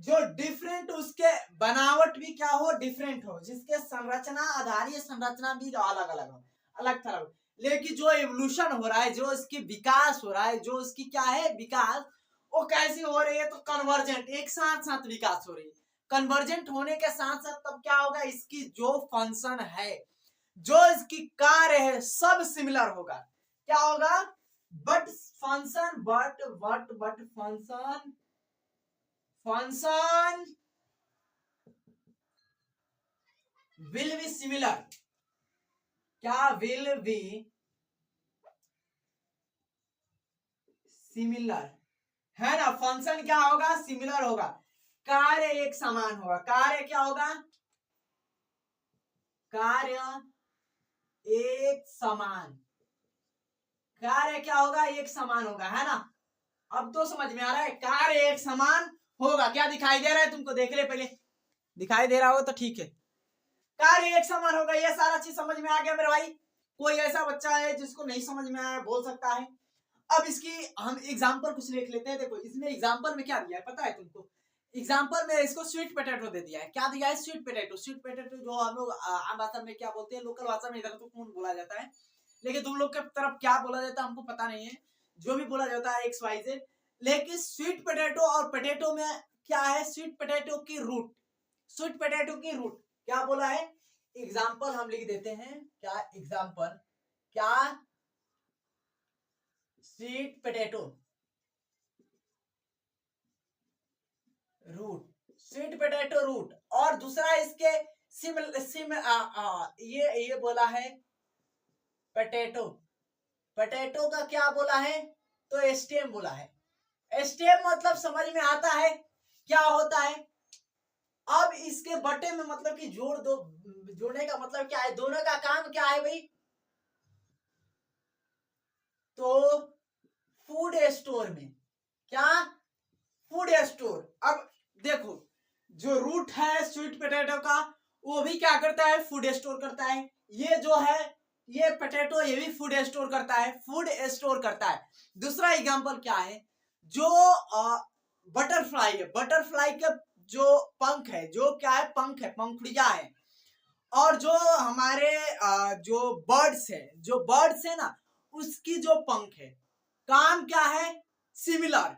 जो डिफरेंट उसके बनावट भी क्या हो, डिफरेंट हो, जिसके संरचना, आधारीय संरचना भी अलग अलग हो, अलग थलग। लेकिन जो एवोल्यूशन हो रहा है, जो इसकी विकास हो रहा है, जो उसकी क्या है विकास, वो कैसी हो रही है, तो कन्वर्जेंट, एक साथ साथ विकास हो रही है। कन्वर्जेंट होने के साथ साथ तब क्या होगा, इसकी जो फंक्शन है, जो इसकी कार्य है, सब सिमिलर होगा। क्या होगा, but function, but function will be similar. क्या विल बी सिमिलर, है ना। फंक्शन क्या होगा, सिमिलर होगा। कार्य एक समान होगा। कार्य क्या होगा, कार्य एक समान, कार्य क्या होगा, एक समान होगा, है ना। अब तो समझ में आ रहा है, कार्य एक समान होगा। क्या दिखाई दे रहा है तुमको, देख ले पहले, दिखाई दे रहा हो तो ठीक है। कार्य एक समान होगा, ये सारा चीज समझ में आ गया मेरे भाई। कोई ऐसा बच्चा है जिसको नहीं समझ में आया, बोल सकता है। अब इसकी हम एग्जांपल कुछ लिख लेते हैं। देखो इसमें एग्जांपल में क्या दिया है पता है तुमको, एग्जांपल में इसको स्वीट पोटैटो दे दिया है। क्या दिया है, स्वीट पोटैटो। स्वीट पोटैटो जो हम लोग आम भाषा में क्या बोलते हैं, लोकल भाषा में इधर तो कौन बोला जाता है, लेकिन तुम लोग के तरफ क्या बोला जाता है हमको पता नहीं है। जो भी बोला जाता है एक्स वाई जेड, लेकिन स्वीट पोटैटो और पोटैटो में क्या है, स्वीट पोटैटो की रूट, स्वीट पोटैटो की रूट क्या बोला है। एग्जाम्पल हम लिख देते हैं, क्या एग्जाम्पल, क्या sweet potato root, sweet potato root. और दूसरा इसके ये बोला है पोटैटो, पोटैटो का क्या बोला है, तो स्टेम बोला है। स्टेम मतलब समझ में आता है क्या होता है। अब इसके बटे में मतलब कि जोड़ दो, जोड़ने का मतलब क्या है, दोनों का काम क्या है भाई, तो फूड स्टोर में, क्या, फूड स्टोर। अब देखो जो रूट है स्वीट पोटैटो का, वो भी क्या करता है, फूड स्टोर करता है। ये जो है ये पोटैटो, ये भी फूड स्टोर करता है, फूड स्टोर करता है। दूसरा एग्जांपल क्या है, जो बटरफ्लाई है, बटरफ्लाई के जो पंख है, जो क्या है, पंख है, पंखुड़िया है। और जो हमारे जो बर्ड्स है, जो बर्ड्स है ना, उसकी जो पंख है, काम क्या है, सिमिलर।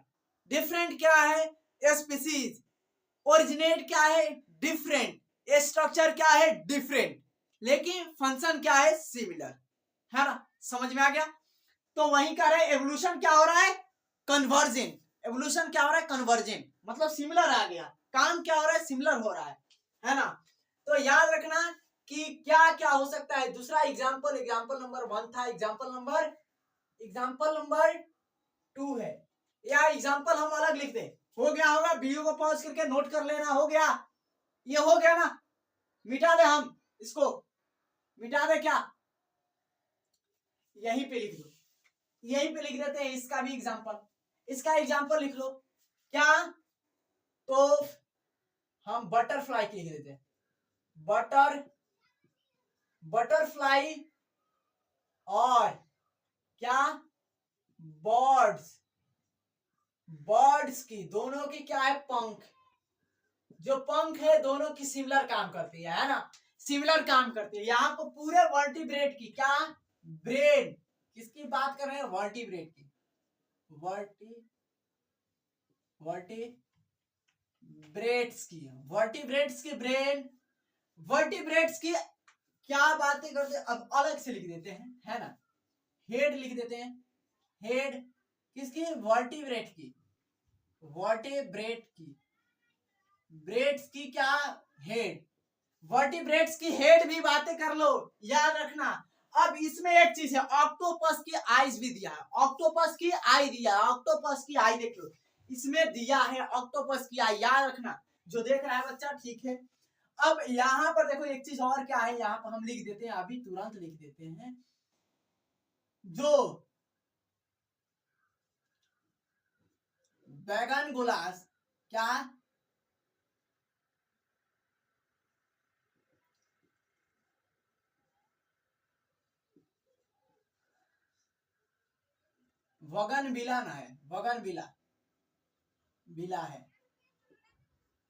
डिफरेंट क्या है, स्पीसीज। ओरिजिनेट क्या है, डिफरेंट। स्ट्रक्चर क्या है, डिफरेंट। लेकिन फंक्शन क्या है, सिमिलर, है ना। समझ में आ गया। तो वही कह रहे हैं एवोल्यूशन क्या हो रहा है, कन्वर्जेंट। एवोल्यूशन क्या हो रहा है, कन्वर्जेंट, मतलब सिमिलर आ गया। काम क्या हो रहा है, सिमिलर हो रहा है ना। तो याद रखना कि क्या क्या हो सकता है। दूसरा एग्जाम्पल, एग्जाम्पल नंबर 1 था, एग्जाम्पल नंबर 2 है। या एग्जाम्पल हम अलग लिख दें, हो गया होगा, वीडियो को पॉज करके नोट कर लेना। हो गया, ये हो गया ना, मिटा दे, हम इसको मिटा दे क्या, यहीं पे लिख दो, यहीं पे लिख देते हैं इसका भी एग्जाम्पल। इसका एग्जाम्पल लिख लो क्या, तो हम बटरफ्लाई लिख देते हैं, बटरफ्लाई और क्या, बर्ड्स, बर्ड्स की दोनों की क्या है, पंख। जो पंख है दोनों की सिमिलर काम करती है ना, सिमिलर काम करती है। यहाँ पर पूरे वर्टिब्रेट की क्या, ब्रेन, किसकी बात कर रहे हैं, वर्टिब्रेट की, वर्टिब्रेट्स की, वर्टिब्रेट्स की ब्रेन, वर्टिब्रेट्स की क्या बातें करते हैं। अब अलग से लिख देते हैं, है ना, हेड लिख देते हैं। हेड किसकी, वर्टिब्रेट की, वर्टिब्रेट की, ब्रेड्स की क्या, हेड। वर्टिब्रेट्स की हेड भी बातें कर लो, याद रखना। अब इसमें एक चीज है, ऑक्टोपस की आईज भी दिया है, ऑक्टोपस की आई दिया है, ऑक्टोपस की आई देख लो, इसमें दिया है ऑक्टोपस की आई, याद रखना। जो देख रहा है बच्चा, ठीक है। अब यहाँ पर देखो एक चीज और क्या है, यहाँ पर हम लिख देते हैं, अभी तुरंत लिख देते हैं, जो बैगन गुलास, क्या, वगन बिला ना है, वगन बिला, बिला है।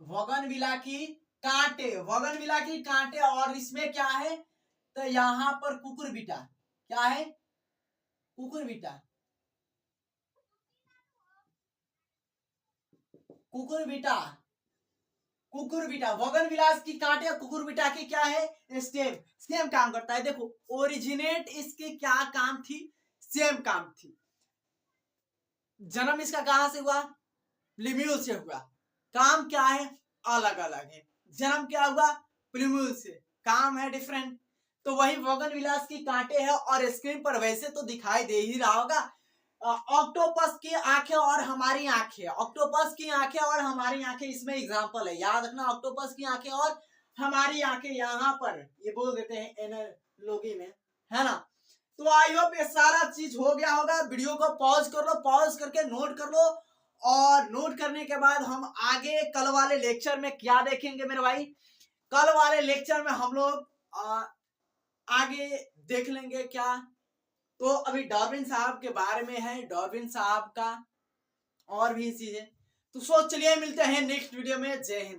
वगनविला की कांटे, वगनविला की कांटे। और इसमें क्या है, तो यहाँ पर कुकुरबिटा, क्या है, कुकुरबिटा, कुकुरबिटा, कुकुरबिटा, वगनविलास की कांटे और कुकुरबिटा की क्या है, स्टेम, सेम काम करता है। देखो ओरिजिनेट इसकी क्या काम थी, सेम काम थी। जन्म इसका कहां से हुआ, प्लीम्यूल से हुआ। काम क्या है, अलग अलग है। जन्म क्या हुआ, प्लीम्यूल से, काम है डिफरेंट। तो वही वगनविलास की कांटे हैं। और स्क्रीन पर वैसे तो दिखाई दे ही रहा होगा, ऑक्टोपस की आंखें और हमारी आंखें, ऑक्टोपस की आंखें और हमारी आंखें इसमें एग्जांपल है। याद रखना, ऑक्टोपस की आंखें और हमारी आंखें, यहाँ पर ये बोल देते हैं एनालॉजी में, है ना। तो आई होप ये सारा चीज हो गया होगा। वीडियो को पॉज कर लो, पॉज करके नोट कर लो। और नोट करने के बाद हम आगे कल वाले लेक्चर में क्या देखेंगे मेरे भाई, कल वाले लेक्चर में हम लोग आगे देख लेंगे क्या। तो अभी डार्विन साहब के बारे में है, डार्विन साहब का और भी चीजें। तो चलिए मिलते हैं नेक्स्ट वीडियो में। जय हिंद।